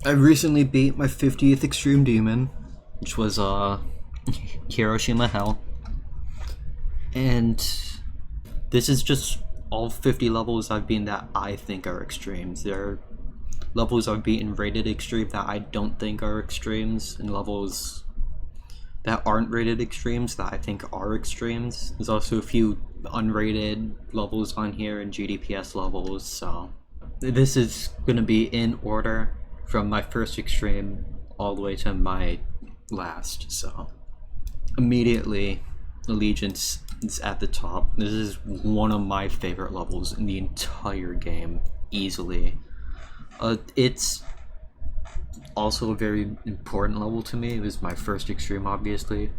I recently beat my 50th Extreme Demon, which was Hiroshima Hell. And this is just all 50 levels I've been that I think are extremes. There are levels I've beaten rated extreme that I don't think are extremes, and levels that aren't rated extremes that I think are extremes. There's also a few unrated levels on here and GDPS levels, so this is gonna be in order from my first extreme all the way to my last. So immediately, Allegiance is at the top. This is one of my favorite levels in the entire game, easily. It's also a very important level to me. It was my first extreme, obviously,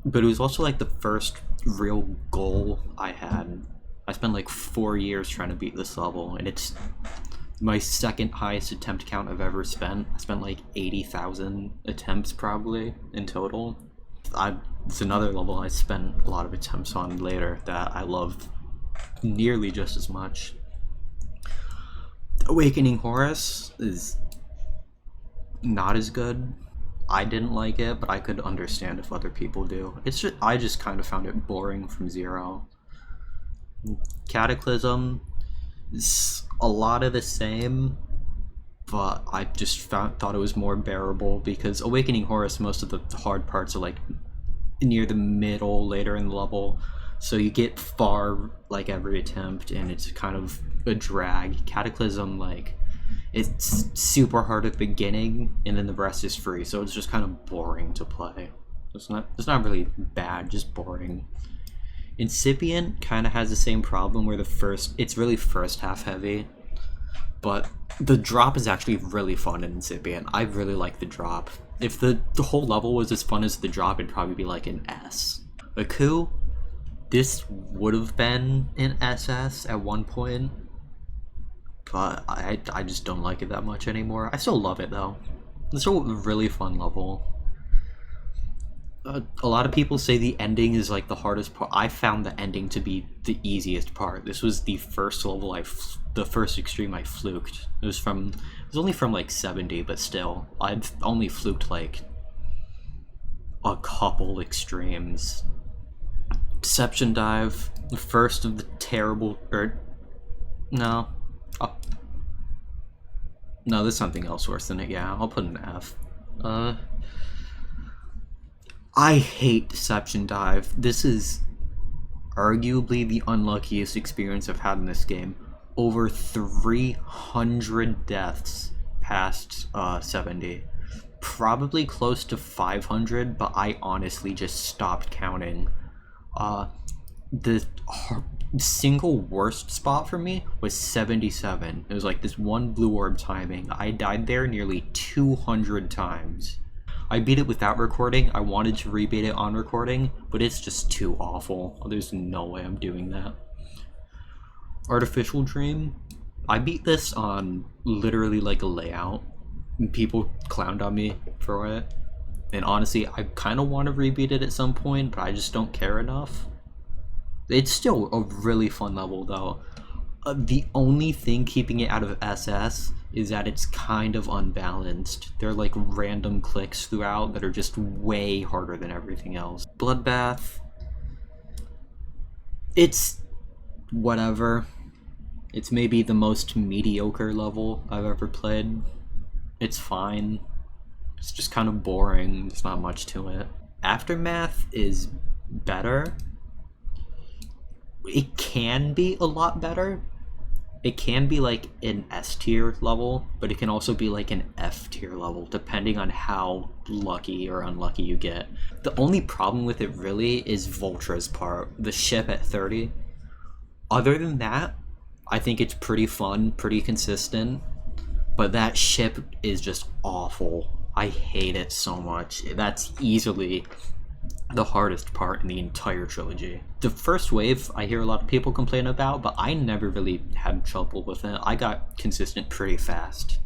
but it was also like the first real goal I had. I spent like 4 years trying to beat this level, and it's my second highest attempt count I've ever spent. I spent like 80,000 attempts probably in total. It's another level I spent a lot of attempts on later that I love nearly just as much. Awakening Horus is not as good. I didn't like it, but I could understand if other people do. I just kind of found it boring from zero. Cataclysm is a lot of the same, but I just thought it was more bearable because Awakening Horus, most of the hard parts are like near the middle, later in the level, so you get far like every attempt, and it's kind of a drag. Cataclysm, like, it's super hard at the beginning, and then the rest is free, so it's just kind of boring to play. It's not really bad, just boring. Incipient kind of has the same problem where it's really first half heavy, but the drop is actually really fun in Incipient. I really like the drop. If the whole level was as fun as the drop, it'd probably be like an S. Aku, this would have been an SS at one point, but I just don't like it that much anymore. I still love it though. It's a really fun level. A lot of people say the ending is like the hardest part. I found the ending to be the easiest part. This was the first level the first extreme I fluked. It was only from like 70, but still, I've only fluked like a couple extremes. Deception Dive, the first of the terrible, no, no, there's something else worse than it. Yeah, I'll put an F. I hate Deception Dive. This is arguably the unluckiest experience I've had in this game. Over 300 deaths past 70. Probably close to 500, but I honestly just stopped counting. The single worst spot for me was 77. It was like this one blue orb timing. I died there nearly 200 times. I beat it without recording. I wanted to rebeat it on recording, but it's just too awful. There's no way I'm doing that. Artificial Dream, I beat this on literally like a layout. People clowned on me for it. And honestly, I kind of want to rebeat it at some point, but I just don't care enough. It's still a really fun level though. The only thing keeping it out of SS is that it's kind of unbalanced. There are like random clicks throughout that are just way harder than everything else. Bloodbath, it's whatever. It's maybe the most mediocre level I've ever played. It's fine. It's just kind of boring. There's not much to it. Aftermath is better. It can be a lot better. It can be like an S tier level, but it can also be like an F tier level, depending on how lucky or unlucky you get. The only problem with it really is Voltra's part, the ship at 30. Other than that, I think it's pretty fun, pretty consistent, but that ship is just awful. I hate it so much. That's easily the hardest part in the entire trilogy. The first wave I hear a lot of people complain about, but I never really had trouble with it. I got consistent pretty fast.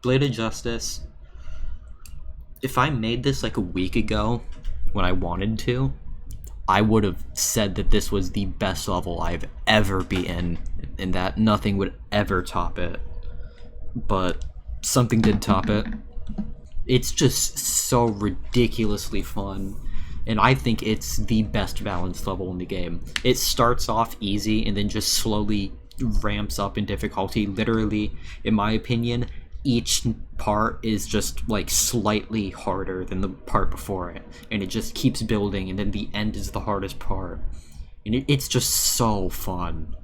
Blade of Justice, if I made this like a week ago when I wanted to, I would have said that this was the best level I've ever beaten and that nothing would ever top it. But something did top it. It's just so ridiculously fun, and I think it's the best balanced level in the game. It starts off easy and then just slowly ramps up in difficulty. Literally, in my opinion, each part is just like slightly harder than the part before it, and it just keeps building, and then the end is the hardest part, and it's just so fun.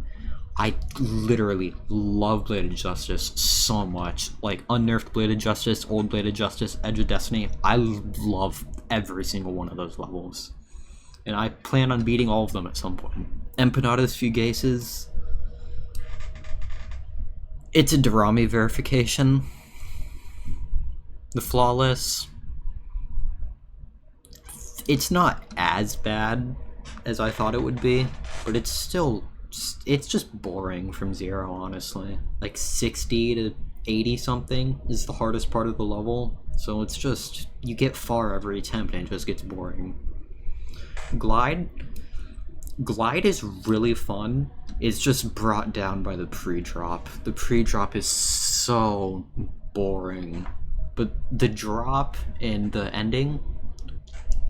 I literally love Blade of Justice so much. Like, unnerfed Blade of Justice, old Blade of Justice, Edge of Destiny. I love every single one of those levels. And I plan on beating all of them at some point. Empanadas Fugaces. It's a Dorami verification. The Flawless. It's not as bad as I thought it would be, but it's still... it's just boring from 0, honestly. Like 60 to 80 something is the hardest part of the level, so it's just, you get far every attempt and it just gets boring. Glide is really fun. It's just brought down by the pre-drop. The pre-drop is so boring, but the drop and the ending,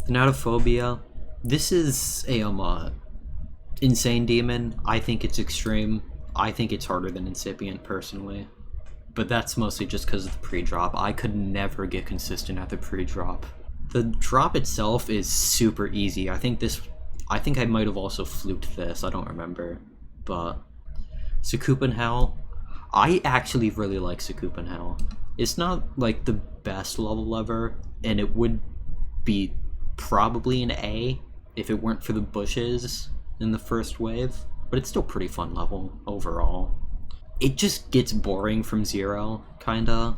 Thanatophobia, this is a Insane Demon. I think it's extreme. I think it's harder than Incipient, personally. But that's mostly just because of the pre-drop. I could never get consistent at the pre-drop. The drop itself is super easy. I think I might have also fluked this, I don't remember. But Sakupenhal, I actually really like Sakupenhal. It's not like the best level ever, and it would be probably an A if it weren't for the bushes in the first wave, but it's still pretty fun level overall. It just gets boring from 0, kinda.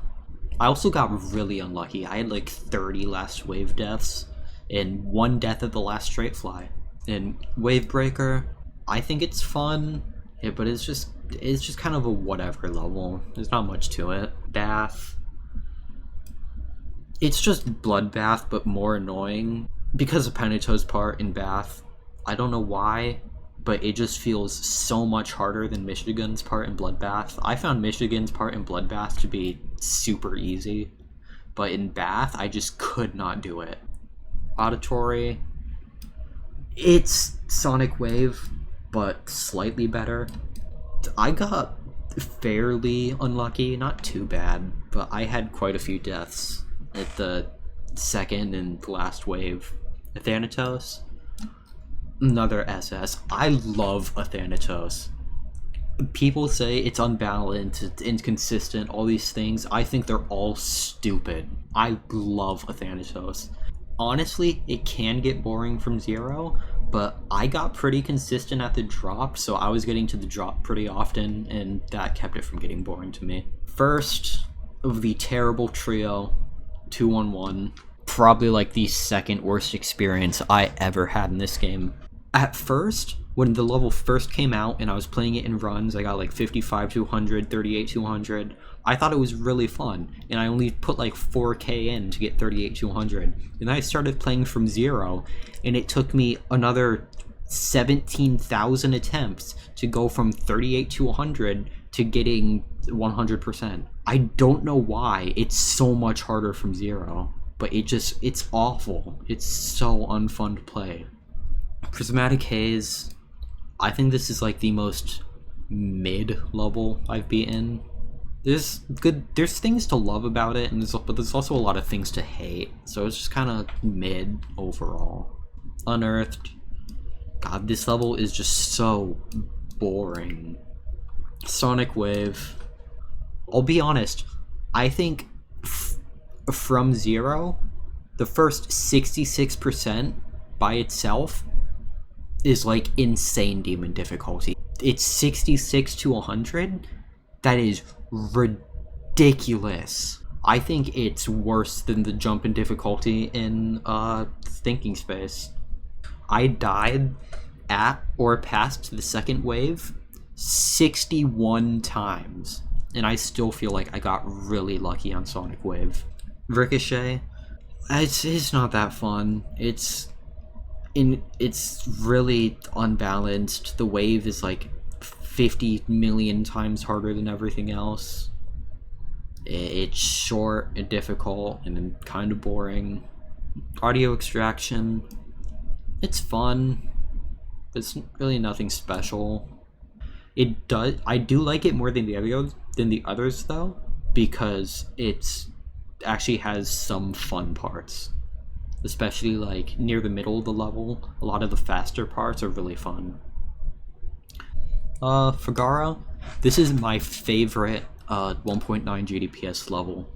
I also got really unlucky. I had like 30 last wave deaths and 1 death at the last straight fly. And Wavebreaker, I think it's fun, but it's just kind of a whatever level. There's not much to it. Bath, it's just Bloodbath, but more annoying because of Penito's part in Bath. I don't know why, but it just feels so much harder than Michigan's part in Bloodbath. I found Michigan's part in Bloodbath to be super easy, but in Bath, I just could not do it. Auditory, it's Sonic Wave, but slightly better. I got fairly unlucky, not too bad, but I had quite a few deaths at the second and last wave. Athanatos, another SS. I love Athanatos. People say it's unbalanced, it's inconsistent, all these things. I think they're all stupid. I love Athanatos. Honestly, it can get boring from 0, but I got pretty consistent at the drop, so I was getting to the drop pretty often, and that kept it from getting boring to me. First of the terrible trio, 2-1-1. Probably like the second worst experience I ever had in this game. At first, when the level first came out and I was playing it in runs, I got like 55 to 100, 38 to 100. I thought it was really fun, and I only put like 4k in to get 38 to 100. And then I started playing from 0, and it took me another 17,000 attempts to go from 38 to 100 to getting 100%. I don't know why it's so much harder from 0, but it's awful. It's so unfun to play. Prismatic Haze, I think this is like the most mid level I've beaten. There's things to love about it, but there's also a lot of things to hate, so it's just kind of mid overall. Unearthed, god, this level is just so boring. Sonic Wave, I'll be honest, I think from 0, the first 66% by itself is like Insane Demon difficulty. It's 66 to 100. That is ridiculous. I think it's worse than the jump in difficulty in Thinking Space. I died at or past the second wave 61 times, and I still feel like I got really lucky on Sonic Wave. Ricochet, it's not that fun. It's really unbalanced. The wave is like 50 million times harder than everything else. It's short and difficult and kind of boring. Audio extraction, it's fun. It's really nothing special. I do like it more than the others though, because it's actually has some fun parts. Especially like near the middle of the level, a lot of the faster parts are really fun. Figaro, this is my favorite 1.9 GDPS level.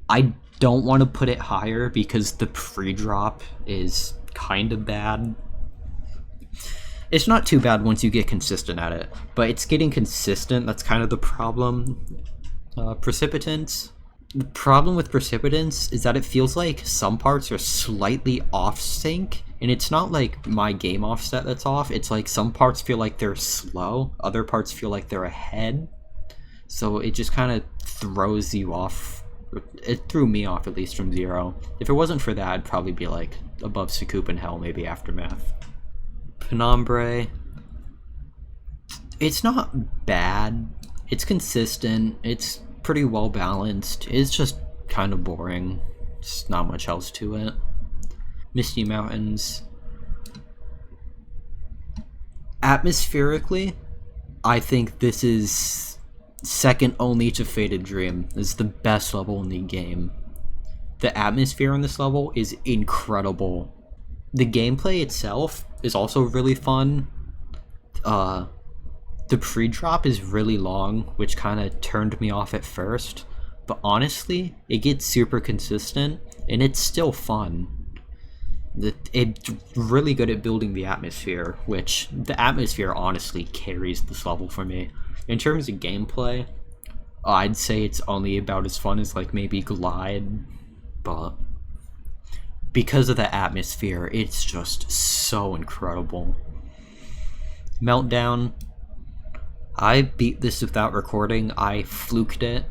I don't want to put it higher because the pre-drop is kind of bad. It's not too bad once you get consistent at it, but it's getting consistent, that's kind of the problem. Precipitants. The problem with Precipitants is that it feels like some parts are slightly off sync, and it's not like my game offset that's off, it's like some parts feel like they're slow, other parts feel like they're ahead, so it just kind of throws you off. It threw me off, at least from Zero. If it wasn't for that, I'd probably be like above Sucoup and Hell, maybe Aftermath. Penombre, it's not bad, it's consistent, it's pretty well balanced, it's just kind of boring, just not much else to it. Misty Mountains, atmospherically, I think this is second only to Faded Dream. This is the best level in the game. The atmosphere in this level is incredible. The gameplay itself is also really fun. The pre-drop is really long, which kind of turned me off at first, but honestly, it gets super consistent, and it's still fun. It's really good at building the atmosphere, which the atmosphere honestly carries this level for me. In terms of gameplay, I'd say it's only about as fun as like maybe Glide, but because of the atmosphere, it's just so incredible. Meltdown, I beat this without recording. I fluked it.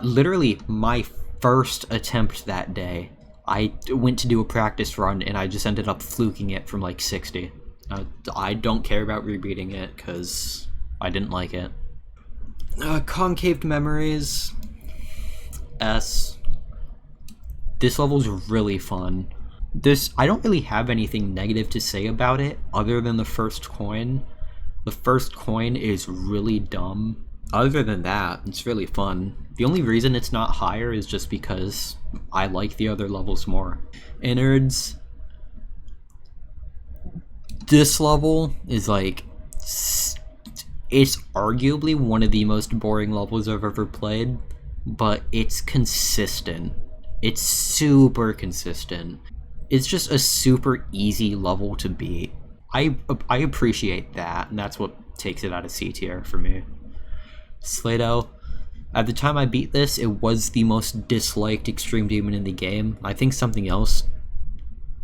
Literally my first attempt that day. I went to do a practice run and I just ended up fluking it from like 60. I don't care about rebeating it because I didn't like it. Concaved Memories, S. This level's really fun. I don't really have anything negative to say about it other than the first coin. The first coin is really dumb. Other than that, it's really fun. The only reason it's not higher is just because I like the other levels more. Innards. This level is like, it's arguably one of the most boring levels I've ever played, but it's consistent. It's super consistent. It's just a super easy level to beat. I appreciate that, and that's what takes it out of C tier for me. Slato, at the time I beat this, it was the most disliked Extreme Demon in the game. I think something else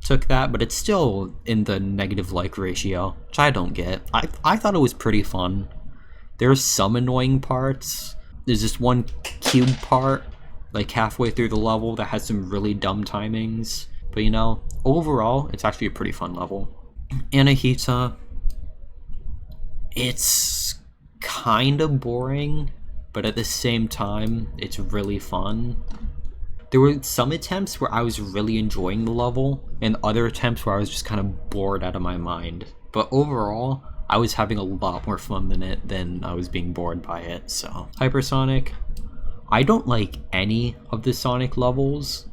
took that, but it's still in the negative like ratio, which I don't get. I thought it was pretty fun. There's some annoying parts. There's this one cube part, like halfway through the level, that has some really dumb timings. But you know, overall, it's actually a pretty fun level. Anahita, it's kind of boring, but at the same time, it's really fun. There were some attempts where I was really enjoying the level, and other attempts where I was just kind of bored out of my mind. But overall, I was having a lot more fun than I was being bored by it, so. Hypersonic, I don't like any of the Sonic levels,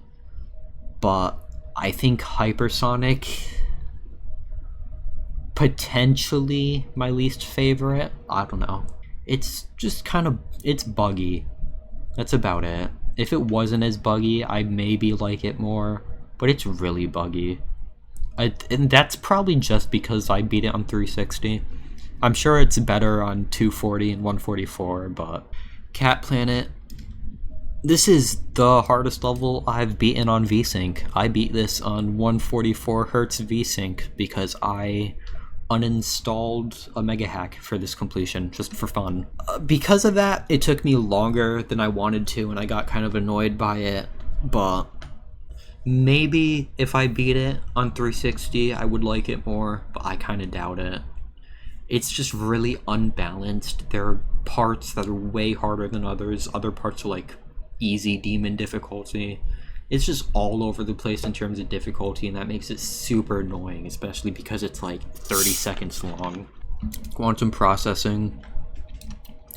but I think Hypersonic, potentially my least favorite. I don't know. It's just kind of, it's buggy. That's about it. If it wasn't as buggy, I'd maybe like it more, but it's really buggy. And that's probably just because I beat it on 360. I'm sure it's better on 240 and 144, but Cat Planet, this is the hardest level I've beaten on VSync. I beat this on 144 Hz VSync because I uninstalled a mega hack for this completion just for fun. Because of that, it took me longer than I wanted to, and I got kind of annoyed by it, but maybe if I beat it on 360 I would like it more, but I kind of doubt it. It's just really unbalanced. There are parts that are way harder than others. Other parts are like easy demon difficulty. It's just all over the place in terms of difficulty, and that makes it super annoying, especially because it's like 30 seconds long. Quantum processing.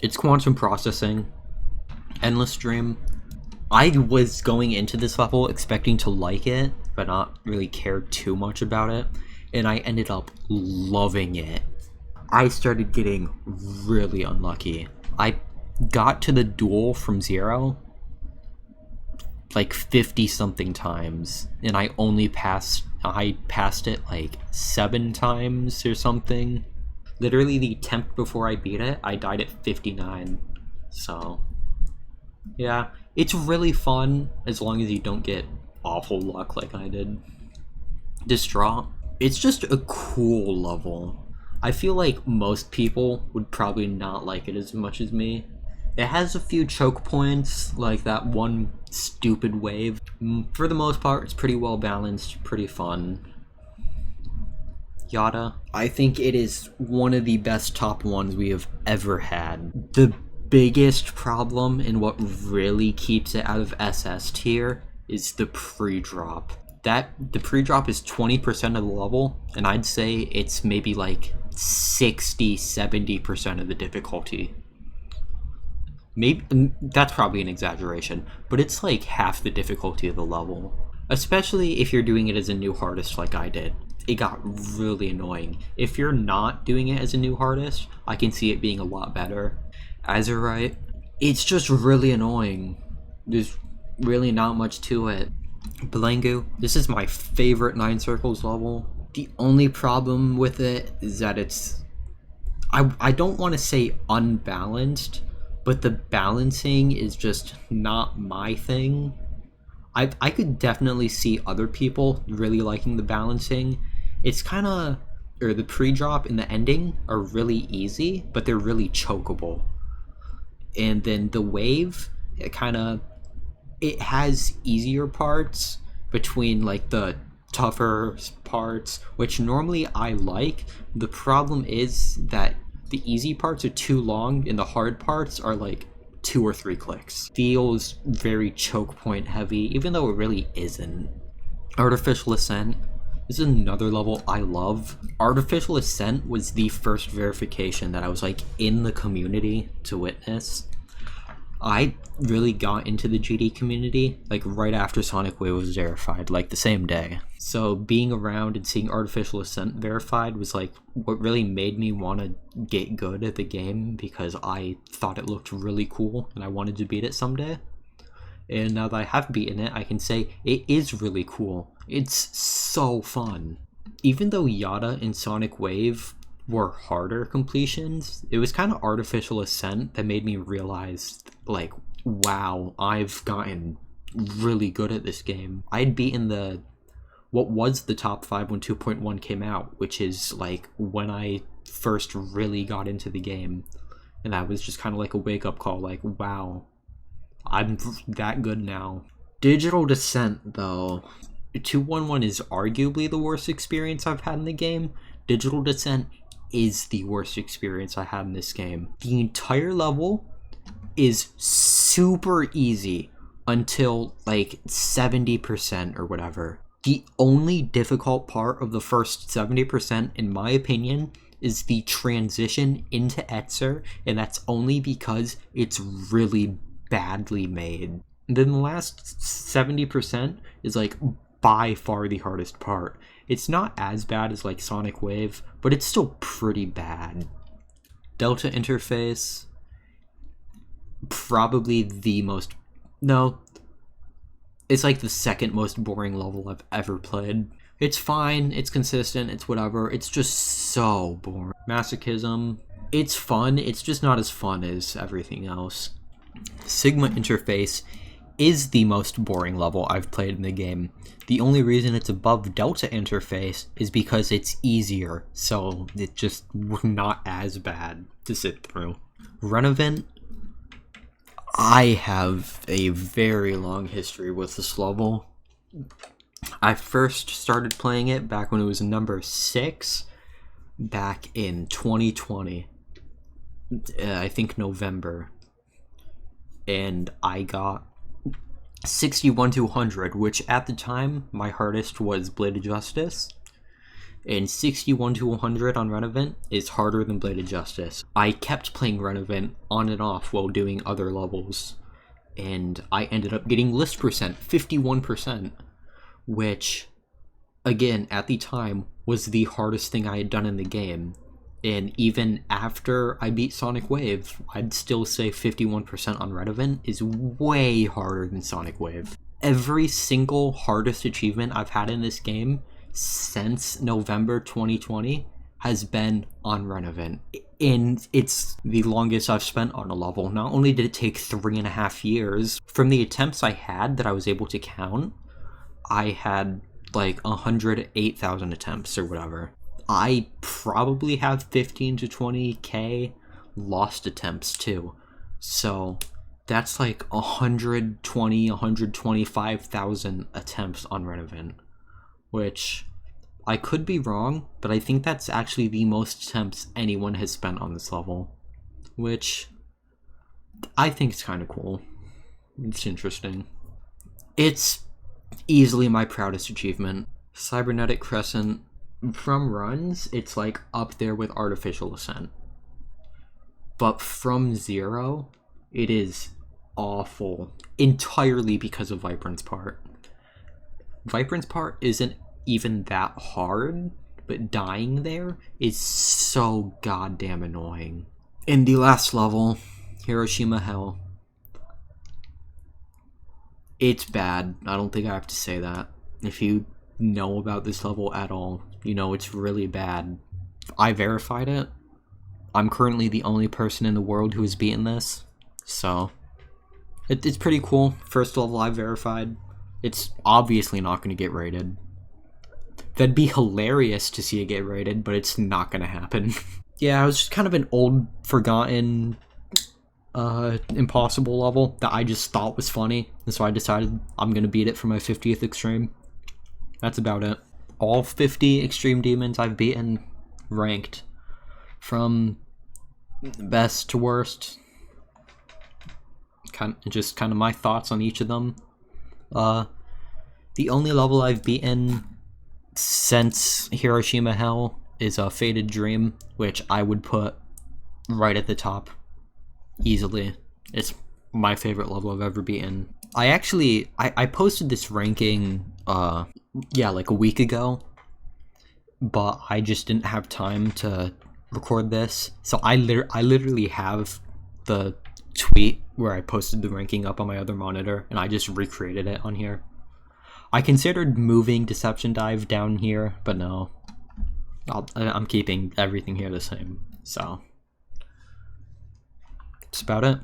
It's quantum processing. Endless Dream. I was going into this level expecting to like it, but not really care too much about it, and I ended up loving it. I started getting really unlucky. I got to the duel from 0 like 50 something times, and I passed it like 7 times or something. Literally the attempt before I beat it, I died at 59. So yeah, it's really fun as long as you don't get awful luck like I did. Distraught. It's just a cool level. I feel like most people would probably not like it as much as me. It has a few choke points, like that one stupid wave. For the most part, it's pretty well balanced, pretty fun. Yada. I think it is one of the best top ones we have ever had. The biggest problem and what really keeps it out of SS tier is the pre-drop. The pre-drop is 20% of the level, and I'd say it's maybe like 60-70% of the difficulty. Maybe that's probably an exaggeration, but it's like half the difficulty of the level. Especially if you're doing it as a new hardest like I did. It got really annoying. If you're not doing it as a new hardest, I can see it being a lot better. Azurite, it's just really annoying. There's really not much to it. Belengu, this is my favorite 9 Circles level. The only problem with it is that it's... I don't want to say unbalanced, but the balancing is just not my thing. I could definitely see other people really liking the balancing. It's kind of... or the pre-drop and the ending are really easy, but they're really chokeable. And then the wave, it has easier parts between like the tougher parts, which normally I like. The problem is that the easy parts are too long and the hard parts are like 2 or 3 clicks. Feels very choke point heavy, even though it really isn't. Artificial Ascent. This is another level I love. Artificial Ascent was the first verification that I was like in the community to witness. I really got into the GD community like right after Sonic Wave was verified, like the same day. So being around and seeing Artificial Ascent verified was like what really made me want to get good at the game, because I thought it looked really cool and I wanted to beat it someday. And now that I have beaten it, I can say it is really cool. It's so fun. Even though Yada and Sonic Wave were harder completions, it was kind of Artificial Ascent that made me realize, like, wow, I've gotten really good at this game. I'd beaten what was the top 5 when 2.1 came out, which is like when I first really got into the game. And that was just kind of like a wake-up call, like, wow, I'm that good now. Digital Descent, though. 2.1.1 is arguably the worst experience I've had in the game. Digital Descent is the worst experience I had in this game. The entire level is super easy until like 70% or whatever. The only difficult part of the first 70%, in my opinion, is the transition into Etzer, and that's only because it's really badly made. And then the last 70% is like by far the hardest part. It's not as bad as like Sonic Wave, but it's still pretty bad. Delta Interface, probably the most... no, it's like the second most boring level I've ever played. It's fine, it's consistent, it's whatever, it's just so boring. Masochism, it's fun, it's just not as fun as everything else. Sigma Interface is the most boring level I've played in the game. The only reason it's above Delta Interface is because it's easier, so it's just not as bad to sit through. Renavent, I have a very long history with this level. I first started playing it back when it was number 6, back in 2020. I think November. And I got 61 to 100, which at the time, my hardest was Blade of Justice. And 61 to 100 on Renevent is harder than Blade of Justice. I kept playing Renevent on and off while doing other levels. And I ended up getting list percent, 51%. Which, again, at the time, was the hardest thing I had done in the game. And even after I beat Sonic Wave, I'd still say 51% on Redevent is way harder than Sonic Wave. Every single hardest achievement I've had in this game since November 2020 has been on Renevent. And it's the longest I've spent on a level. Not only did it take 3.5 years, from the attempts I had that I was able to count, I had like 108,000 attempts or whatever. I probably have 15 to 20k lost attempts too. So that's like 125,000 attempts on Renevent, which I could be wrong, but I think that's actually the most attempts anyone has spent on this level, which I think is kind of cool. It's interesting. It's easily my proudest achievement. Cybernetic Crescent, from runs, it's like up there with Artificial Ascent. But from zero, it is awful. Entirely because of Vibrant's part. Vibrant's part isn't even that hard, but dying there is so goddamn annoying. In the last level, Hiroshima Hell, it's bad. I don't think I have to say that. If you know about this level at all, you know it's really bad. I verified it. I'm currently the only person in the world who has beaten this, so it's pretty cool. First level I verified. It's obviously not going to get rated. That'd be hilarious to see it get rated, but it's not going to happen. Yeah, it was just kind of an old, forgotten, impossible level that I just thought was funny, and so I decided I'm going to beat it for my 50th extreme. That's about it. All 50 extreme demons I've beaten ranked from best to worst. Just kind of my thoughts on each of them. The only level I've beaten since Hiroshima Hell is a Fated Dream, which I would put right at the top easily. It's my favorite level I've ever beaten. I posted this ranking like a week ago, but I just didn't have time to record this, so I literally have the tweet where I posted the ranking up on my other monitor, and I just recreated it on here. I considered moving Deception Dive down here, but no, I'm keeping everything here the same, so that's about it.